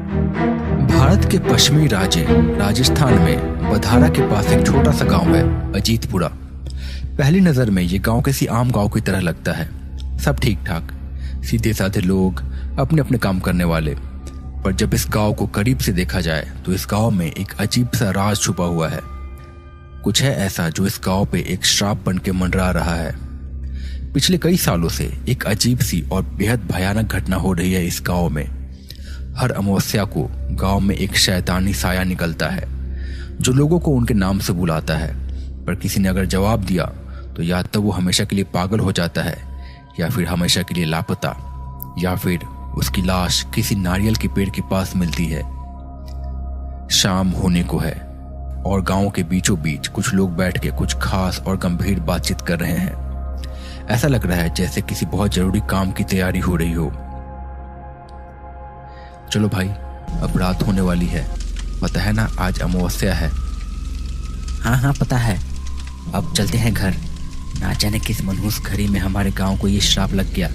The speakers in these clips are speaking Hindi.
भारत के पश्चिमी राज्य राजस्थान में बधारा के पास एक छोटा सा गांव है, अजीतपुरा। पहली नजर में ये गांव किसी आम गांव की तरह लगता है। सब ठीक ठाक, सीधे साधे लोग, अपने अपने काम करने वाले। पर जब इस गांव को करीब से देखा जाए तो इस गांव में एक अजीब सा राज छुपा हुआ है। कुछ है ऐसा जो इस गांव पे एक श्राप बन के मंडरा रहा है। पिछले कई सालों से एक अजीब सी और बेहद भयानक घटना हो रही है इस गांव में। हर अमावस्या को गांव में एक शैतानी साया निकलता है जो लोगों को उनके नाम से बुलाता है। पर किसी ने अगर जवाब दिया तो या तो वो हमेशा के लिए पागल हो जाता है, या फिर हमेशा के लिए लापता, या फिर उसकी लाश किसी नारियल के पेड़ के पास मिलती है। शाम होने को है और गांव के बीचों बीच कुछ लोग बैठ के कुछ खास और गंभीर बातचीत कर रहे हैं। ऐसा लग रहा है जैसे किसी बहुत जरूरी काम की तैयारी हो रही हो। चलो भाई, अब रात होने वाली है। पता है ना आज अमावस्या है। हाँ पता है। अब चलते हैं घर। ना जाने किस मनहूस घड़ी में हमारे गांव को ये श्राप लग गया।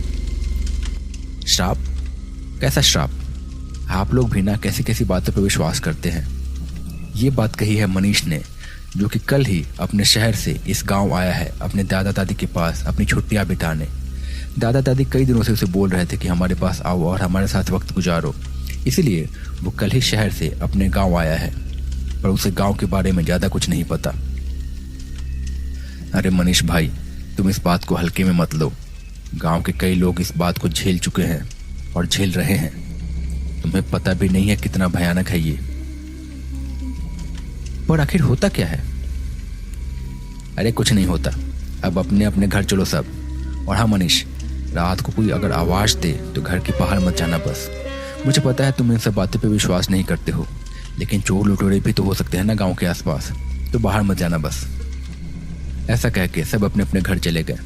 श्राप? कैसा श्राप? आप लोग भी ना कैसी कैसी बातों पर विश्वास करते हैं। ये बात कही है मनीष ने, जो कि कल ही अपने शहर से इस गांव आया है अपने दादा दादी के पास अपनी छुट्टियां बिताने। दादा दादी कई दिनों से उसे बोल रहे थे कि हमारे पास आओ और हमारे साथ वक्त गुजारो, इसीलिए वो कल ही शहर से अपने गांव आया है। पर उसे गांव के बारे में ज़्यादा कुछ नहीं पता। अरे मनीष भाई, तुम इस बात को हल्के में मत लो। गांव के कई लोग इस बात को झेल चुके हैं और झेल रहे हैं। तुम्हें पता भी नहीं है कितना भयानक है ये। पर आखिर होता क्या है? अरे कुछ नहीं होता। अब अपने अपने घर चलो सब। और हाँ मनीष, रात को कोई अगर आवाज दे तो घर के बाहर मत जाना बस। मुझे पता है तुम इन सब बातों पे विश्वास नहीं करते हो, लेकिन चोर लुटेरे भी तो हो सकते हैं ना गांव के आसपास, तो बाहर मत जाना बस। ऐसा कह के सब अपने अपने घर चले गए।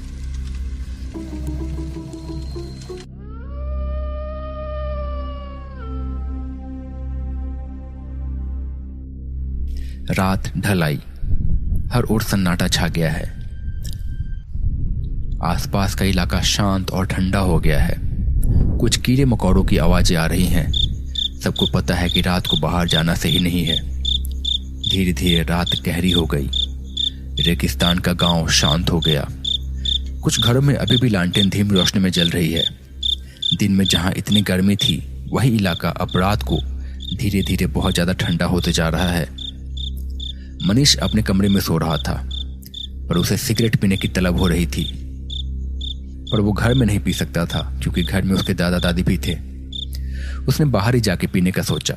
रात ढल आई। हर ओर सन्नाटा छा गया है। आसपास का इलाका शांत और ठंडा हो गया है। कुछ कीड़े मकोड़ों की आवाजें आ रही हैं। सबको पता है कि रात को बाहर जाना सही नहीं है। धीरे धीरे रात गहरी हो गई। रेगिस्तान का गांव शांत हो गया। कुछ घरों में अभी भी लालटेन धीमी रोशनी में जल रही है। दिन में जहां इतनी गर्मी थी, वही इलाका अब रात को धीरे धीरे बहुत ज्यादा ठंडा होते जा रहा है। मनीष अपने कमरे में सो रहा था, पर उसे सिगरेट पीने की तलब हो रही थी। पर वो घर में नहीं पी सकता था क्योंकि घर में उसके दादा दादी भी थे। उसने बाहर ही जाके पीने का सोचा।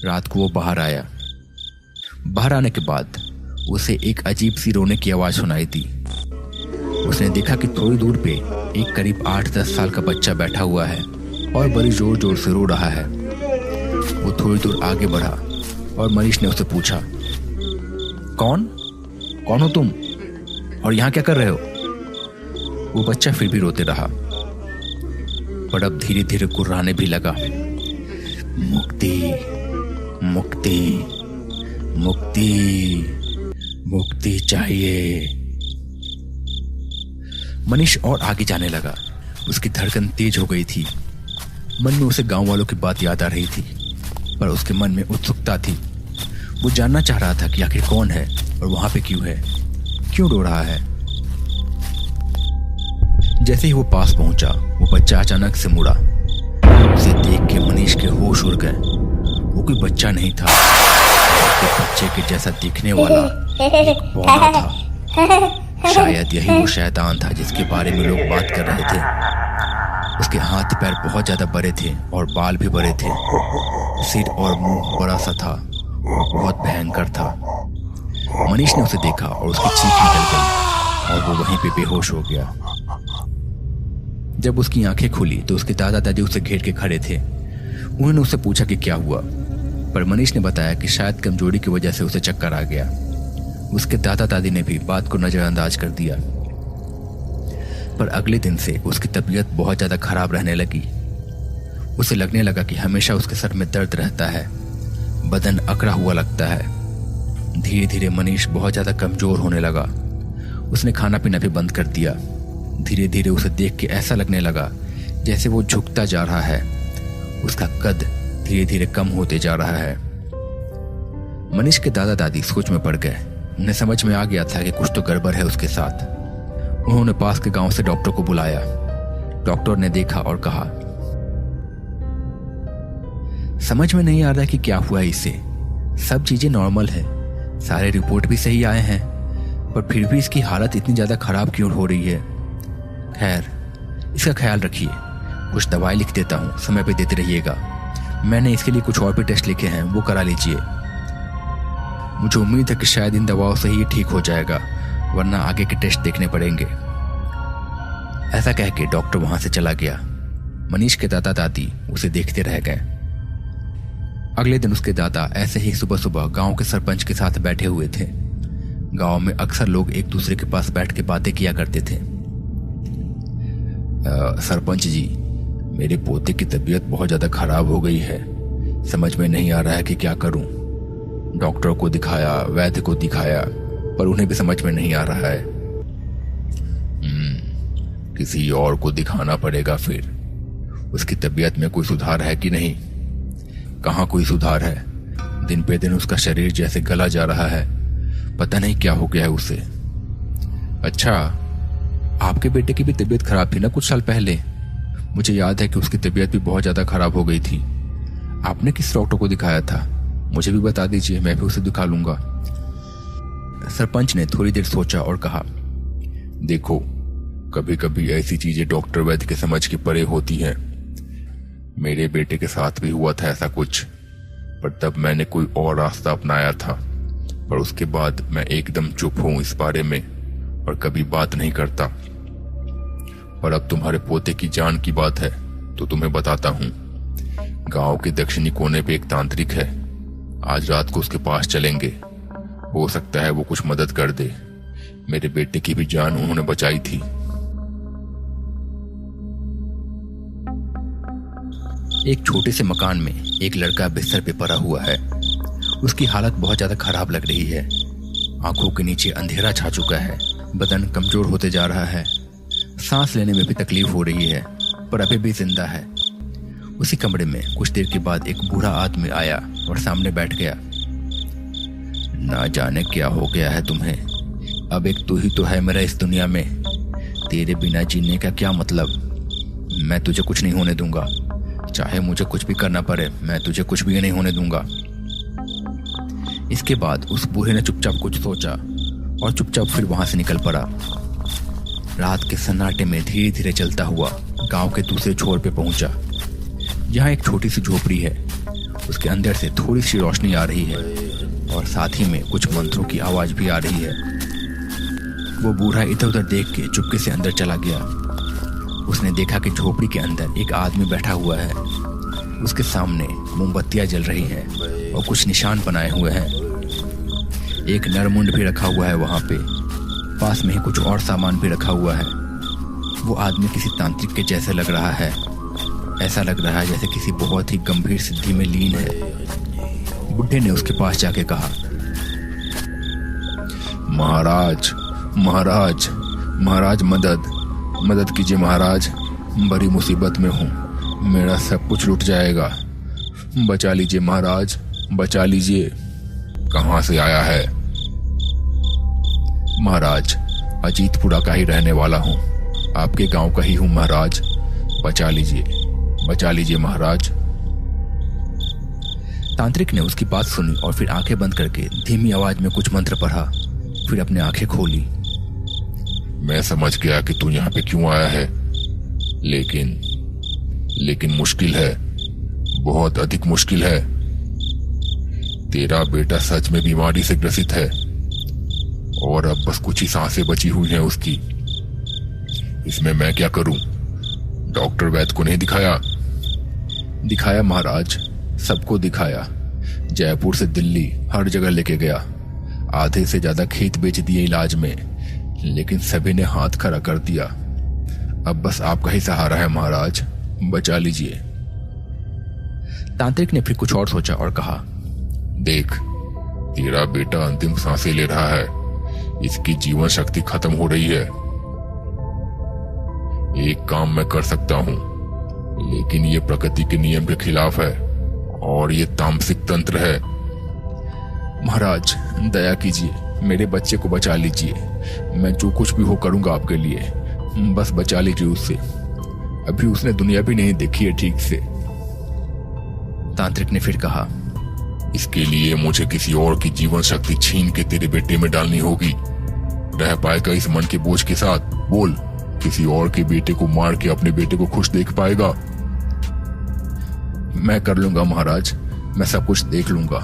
रात को वो बाहर आया। बाहर आने के बाद उसे एक अजीब सी रोने की आवाज सुनाई दी। उसने देखा कि थोड़ी दूर पे एक करीब 8-10 साल का बच्चा बैठा हुआ है और बड़ी जोर जोर से रो रहा है। वो थोड़ी दूर आगे बढ़ा और मनीष ने उससे पूछा, कौन हो तुम और यहाँ क्या कर रहे हो? वो बच्चा फिर भी रोते रहा, पर अब धीरे धीरे कुर्राने भी लगा। मुक्ति मुक्ति मुक्ति मुक्ति चाहिए। मनीष और आगे जाने लगा। उसकी धड़कन तेज हो गई थी। मन में उसे गांव वालों की बात याद आ रही थी, पर उसके मन में उत्सुकता थी। वो जानना चाह रहा था कि आखिर कौन है और वहां पे क्यों है, क्यों रो रहा है। जैसे ही वो पास पहुंचा, वो बच्चा अचानक से मुड़ा। उसे देख के मनीष के होश उड़ गए। वो कोई बच्चा नहीं था, एक बच्चे के जैसा दिखने वाला एक बौना था। शायद यही वो शैतान था जिसके बारे में लोग बात कर रहे थे। उसके हाथ पैर बहुत ज्यादा बड़े थे और बाल भी बड़े थे। सिर और मुंह बड़ा सा था और बहुत भयंकर था। मनीष ने उसे देखा और उसकी चीख निकल गई और वो वहीं पे बेहोश हो गया। जब उसकी आंखें खुली तो उसके दादा दादी उसे घेर के खड़े थे। उन्होंने उससे पूछा कि क्या हुआ, पर मनीष ने बताया कि शायद कमजोरी की वजह से उसे चक्कर आ गया। उसके दादा दादी ने भी बात को नजरअंदाज कर दिया। पर अगले दिन से उसकी तबीयत बहुत ज्यादा खराब रहने लगी। उसे लगने लगा कि हमेशा उसके सर में दर्द रहता है, बदन अकड़ा हुआ लगता है। धीरे धीरे मनीष बहुत ज्यादा कमजोर होने लगा। उसने खाना पीना भी बंद कर दिया। धीरे धीरे उसे देख के ऐसा लगने लगा जैसे वो झुकता जा रहा है। उसका कद धीरे धीरे कम होते जा रहा है। मनीष के दादा दादी सोच में पड़ गए। उन्हें समझ में आ गया था कि कुछ तो गड़बड़ है उसके साथ। उन्होंने पास के गांव से डॉक्टर को बुलाया। डॉक्टर ने देखा और कहा, समझ में नहीं आ रहा कि क्या हुआ इसे। सब चीजें नॉर्मल है, सारे रिपोर्ट भी सही आए हैं, पर फिर भी इसकी हालत इतनी ज्यादा खराब क्यों हो रही है। खैर, इसका ख्याल रखिए। कुछ दवाई लिख देता हूँ, समय पे देते रहिएगा। मैंने इसके लिए कुछ और भी टेस्ट लिखे हैं, वो करा लीजिए। मुझे उम्मीद है कि शायद इन दवाओं से ही ठीक हो जाएगा, वरना आगे के टेस्ट देखने पड़ेंगे। ऐसा कह के डॉक्टर वहां से चला गया। मनीष के दादा दादी उसे देखते रह गए। अगले दिन उसके दादा ऐसे ही सुबह सुबह गांव के सरपंच के साथ बैठे हुए थे। गांव में अक्सर लोग एक दूसरे के पास बैठ के बातें किया करते थे। सरपंच जी, मेरे पोते की तबीयत बहुत ज्यादा खराब हो गई है। समझ में नहीं आ रहा है कि क्या करूं। डॉक्टर को दिखाया, वैद्य को दिखाया, पर उन्हें भी समझ में नहीं आ रहा है। किसी और को दिखाना पड़ेगा फिर। उसकी तबीयत में कोई सुधार है कि नहीं? कहाँ कोई सुधार है? दिन पे दिन उसका शरीर जैसे गला जा रहा है। पता नहीं क्या हो गया है उसे। अच्छा, आपके बेटे की भी तबीयत खराब थी ना कुछ साल पहले? मुझे याद है कि उसकी तबीयत भी बहुत ज्यादा खराब हो गई थी। आपने किस डॉक्टर को दिखाया था? मुझे भी बता दीजिए, मैं भी उसे दिखा लूंगा। सरपंच ने थोड़ी देर सोचा और कहा, देखो, कभी कभी ऐसी चीजें डॉक्टर वैद्य के समझ के परे होती हैं। मेरे बेटे के साथ भी हुआ था ऐसा कुछ, पर तब मैंने कोई और रास्ता अपनाया था। पर उसके बाद मैं एकदम चुप हूं इस बारे में और कभी बात नहीं करता। पर अब तुम्हारे पोते की जान की बात है तो तुम्हें बताता हूं। गांव के दक्षिणी कोने पे एक तांत्रिक है। आज रात को उसके पास चलेंगे। हो सकता है वो कुछ मदद कर दे। मेरे बेटे की भी जान उन्होंने बचाई थी। एक छोटे से मकान में एक लड़का बिस्तर पे पड़ा हुआ है। उसकी हालत बहुत ज्यादा खराब लग रही है। आंखों के नीचे अंधेरा छा चुका है। बदन कमजोर होते जा रहा है। सांस लेने में भी तकलीफ हो रही है, पर अभी भी जिंदा है। उसी कमरे में कुछ देर के बाद एक बूढ़ा आदमी आया और सामने बैठ गया। ना जाने क्या हो गया है तुम्हें। अब एक तू ही तो है मेरा इस दुनिया में। तेरे बिना जीने का क्या मतलब। मैं तुझे कुछ नहीं होने दूंगा। चाहे मुझे कुछ भी करना पड़े, मैं तुझे कुछ भी नहीं होने दूंगा। इसके बाद उस बूढ़े ने चुपचाप कुछ सोचा और चुपचाप फिर वहां से निकल पड़ा। रात के सन्नाटे में धीरे धीरे चलता हुआ गांव के दूसरे छोर पे पहुंचा। यहाँ एक छोटी सी झोपड़ी है। उसके अंदर से थोड़ी सी रोशनी आ रही है और साथ ही में कुछ मंत्रों की आवाज भी आ रही है। वो बूढ़ा इधर उधर देख के चुपके से अंदर चला गया। उसने देखा कि झोपड़ी के अंदर एक आदमी बैठा हुआ है। उसके सामने मोमबत्तियां जल रही हैं और कुछ निशान बनाए हुए हैं। एक नरमुंड भी रखा हुआ है वहां पे। पास में ही कुछ और सामान भी रखा हुआ है। वो आदमी किसी तांत्रिक के जैसे लग रहा है। ऐसा लग रहा है जैसे किसी बहुत ही गंभीर सिद्धि में लीन है। बुढ़े ने उसके पास जाके कहा, महाराज महाराज महाराज, मदद कीजिए महाराज। बड़ी मुसीबत में हूँ। मेरा सब कुछ लुट जाएगा। बचा लीजिए महाराज, बचा लीजिए। कहाँ से आया है? महाराज, अजीतपुरा का ही रहने वाला हूँ। आपके गांव का ही हूँ महाराज। बचा लीजिए महाराज। तांत्रिक ने उसकी बात सुनी और फिर आंखें बंद करके धीमी आवाज में कुछ मंत्र पढ़ा। फिर अपने आंखें खोली। मैं समझ गया कि तू यहाँ पे क्यों आया है, लेकिन मुश्किल है, बहुत अधिक मुश्किल है। तेरा बेटा सच में बीमारी से ग्रसित है और अब बस कुछ ही सांसें बची हुई हैं उसकी। इसमें मैं क्या करूं? डॉक्टर वैद्य को नहीं दिखाया? दिखाया महाराज, सबको दिखाया। जयपुर से दिल्ली हर जगह लेके गया। आधे से ज्यादा खेत बेच दिए इलाज में, लेकिन सभी ने हाथ खड़ा कर दिया। अब बस आपका ही सहारा है महाराज, बचा लीजिए। तांत्रिक ने फिर कुछ और सोचा और कहा, देख, तेरा बेटा अंतिम सांसें ले रहा है। इसकी जीवन शक्ति खत्म हो रही है। एक काम मैं कर सकता हूँ, लेकिन ये प्रकृति के नियम के खिलाफ है और ये तामसिक तंत्र है। महाराज दया कीजिए, मेरे बच्चे को बचा लीजिए। मैं जो कुछ भी हो करूंगा आपके लिए, बस बचा लीजिए उससे। अभी उसने दुनिया भी नहीं देखी है ठीक से। तांत्रिक ने फिर कहा, इसके लिए मुझे किसी और की जीवन शक्ति छीन के तेरे बेटे में डालनी होगी। रह पाएगा इस मन के बोझ के साथ? बोल, किसी और के बेटे को मार के अपने बेटे को खुश देख पाएगा? मैं कर लूंगा महाराज, मैं सब कुछ देख लूंगा,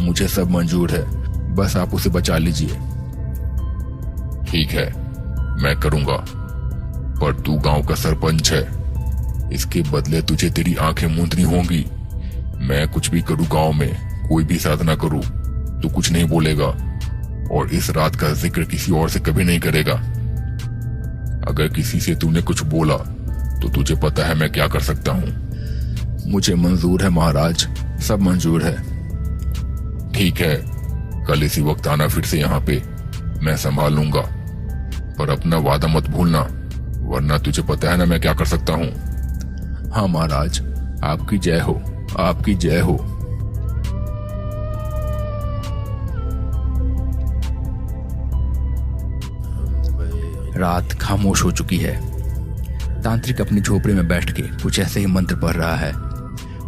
मुझे सब मंजूर है, बस आप उसे बचा लीजिए। ठीक है, मैं करूंगा, पर तू गांव का सरपंच है, इसके बदले तुझे तेरी आंखें मूंदनी होंगी। मैं कुछ भी करूं गांव में, कोई भी साधना करूं, तू कुछ नहीं बोलेगा और इस रात का जिक्र किसी और से कभी नहीं करेगा। अगर किसी से तूने कुछ बोला तो तुझे पता है मैं क्या कर सकता हूं। मुझे मंजूर है महाराज, सब मंजूर है। ठीक है, कल इसी वक्त आना फिर से यहाँ पे, मैं संभाल लूंगा, पर अपना वादा मत भूलना, वरना तुझे पता है ना मैं क्या कर सकता हूँ। हाँ महाराज, आपकी जय हो, आपकी जय हो। रात खामोश हो चुकी है। तांत्रिक अपनी झोपड़ी में बैठ के कुछ ऐसे ही मंत्र पढ़ रहा है।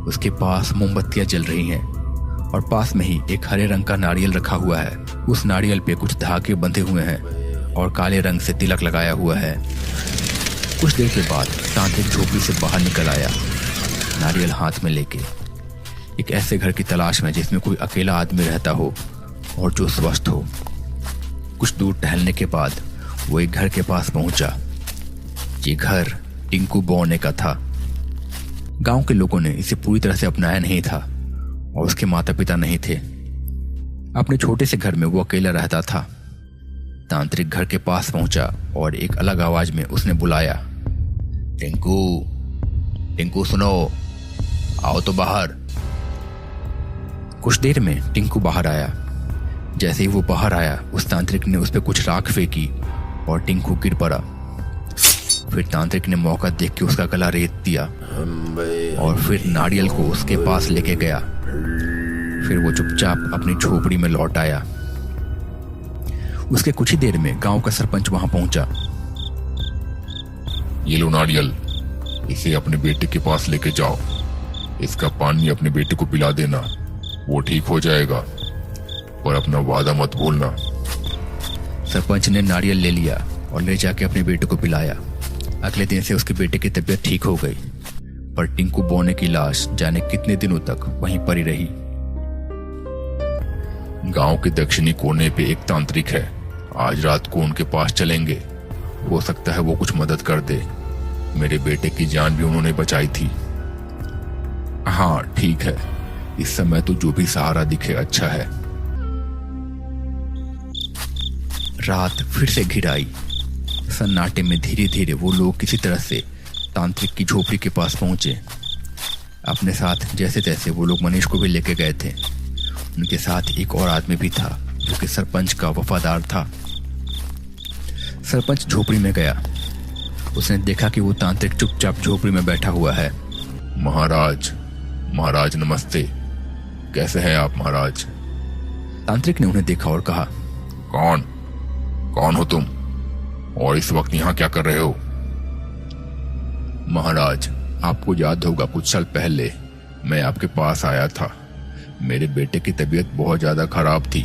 उसके पास मोमबत्तियां जल रही हैं और पास में ही एक हरे रंग का नारियल रखा हुआ है। उस नारियल पे कुछ धागे बंधे हुए हैं और काले रंग से तिलक लगाया हुआ है। कुछ देर के बाद तांत्रिक झोपड़ी से बाहर निकल आया, नारियल हाथ में लेके। एक ऐसे घर की तलाश में जिसमें कोई अकेला आदमी रहता हो और जो स्वस्थ हो। कुछ दूर टहलने के बाद वो एक घर के पास पहुंचा। ये घर टिंकू बौने का था। गांव के लोगों ने इसे पूरी तरह से अपनाया नहीं था और उसके माता पिता नहीं थे। अपने छोटे से घर में वो अकेला रहता था। तांत्रिक घर के पास पहुंचा और एक अलग आवाज में उसने बुलाया, टिंकू, टिंकू सुनो, आओ तो बाहर। कुछ देर में टिंकू बाहर आया। जैसे ही वो बाहर आया, उस तांत्रिक ने उस पर कुछ राख फेंकी और टिंकू गिर पड़ा। फिर तांत्रिक ने मौका देख के उसका गला रेत दिया और फिर नारियल को उसके पास लेके गया। फिर वो चुपचाप अपनी झोपड़ी में लौट आया। उसके कुछ ही देर में गांव का सरपंच वहां पहुंचा। ये लो नारियल, इसे अपने बेटे के पास लेके जाओ, इसका पानी अपने बेटे को पिला देना, वो ठीक हो जाएगा, पर अपना वादा मत भूलना। सरपंच ने नारियल ले लिया और ले जाके अपने बेटे को पिलाया। अगले दिन से उसके बेटे की तबीयत ठीक हो गई, पर टिंकू बौने की लाश जाने कितने दिनों तक वहीं पड़ी रही। गांव के दक्षिणी कोने पे एक तांत्रिक है, आज रात को उनके पास चलेंगे, हो सकता है वो कुछ मदद कर दे। मेरे बेटे की जान भी उन्होंने बचाई थी। हाँ ठीक है, इस समय तो जो भी सहारा दिखे अच्छा है। रात फिर से घिर आई। सन्नाटे में धीरे धीरे वो लोग किसी तरह से तांत्रिक की झोपड़ी के पास पहुंचे। अपने साथ जैसे तैसे वो लोग मनीष को भी लेके गए थे। उनके साथ एक और आदमी भी था जो कि सरपंच का वफादार था। सरपंच झोपड़ी में गया। उसने देखा कि वो तांत्रिक चुपचाप झोपड़ी में बैठा हुआ है। महाराज, महाराज नमस्ते, कैसे हैं आप महाराज? तांत्रिक ने उन्हें देखा और कहा, कौन हो तुम और इस वक्त यहाँ क्या कर रहे हो? महाराज, आपको याद होगा कुछ साल पहले मैं आपके पास आया था। मेरे बेटे की तबीयत बहुत ज्यादा खराब थी,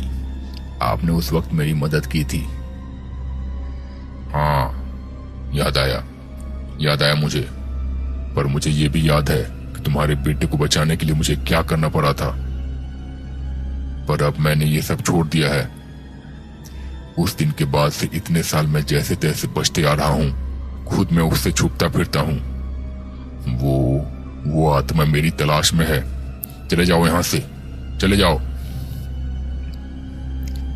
आपने उस वक्त मेरी मदद की थी। हाँ, याद आया मुझे, पर मुझे ये भी याद है कि तुम्हारे बेटे को बचाने के लिए मुझे क्या करना पड़ा था, पर अब मैंने ये सब छोड़ दिया है। उस दिन के बाद से इतने साल मैं जैसे तैसे बचते आ रहा हूँ, खुद में उससे छुपता फिरता हूँ। वो आत्मा मेरी तलाश में है। चले जाओ यहाँ से, चले जाओ।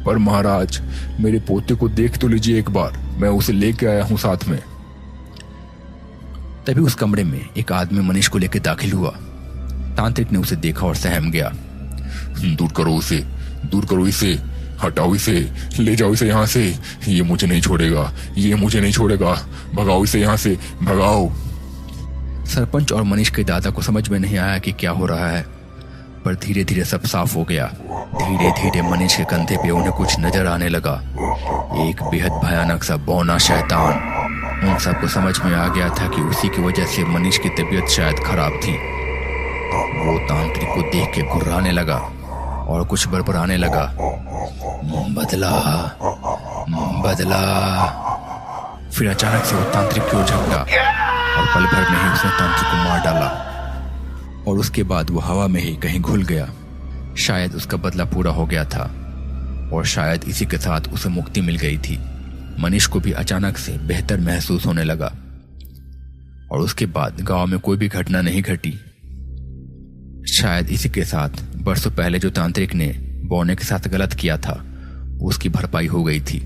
पर महाराज, मेरे पोते को देख तो लीजिए एक बार, मैं उसे लेके आया हूँ साथ में। तभी उस कमरे में एक आदमी मनीष को लेकर दाखिल हुआ। तांत्रिक ने उसे देखा और सहम गया। दूर करो उसे, दूर करो इसे, हटाओ इसे, ले जाओ इसे यहाँ से, ये मुझे नहीं छोड़ेगा, भगाओ इसे यहाँ से, भगाओ। सरपंच और मनीष के दादा को समझ में नहीं आया कि क्या हो रहा है। पर धीरे धीरे सब साफ हो गया। धीरे धीरे मनीष के कंधे पे उन्हें कुछ नजर आने लगा, एक बेहद भयानक सा बौना शैतान। उन सबको समझ में आ गया था कि उसी की वजह से मनीष की तबीयत शायद खराब थी। वो तांत्रिक को देख के घुर्राने लगा और कुछ बड़बड़ाने लगा, बदला बदला। फिर अचानक से वो तांत्रिक की ओर झपटा और पल भर में ही उसने तांत्रिक को मार डाला और उसके बाद वो हवा में ही कहीं घुल गया। शायद उसका बदला पूरा हो गया था और शायद इसी के साथ उसे मुक्ति मिल गई थी। मनीष को भी अचानक से बेहतर महसूस होने लगा और उसके बाद गांव में कोई भी घटना नहीं घटी। शायद इसी के साथ बरसों पहले जो तांत्रिक ने बौने के साथ गलत किया था उसकी भरपाई हो गई थी।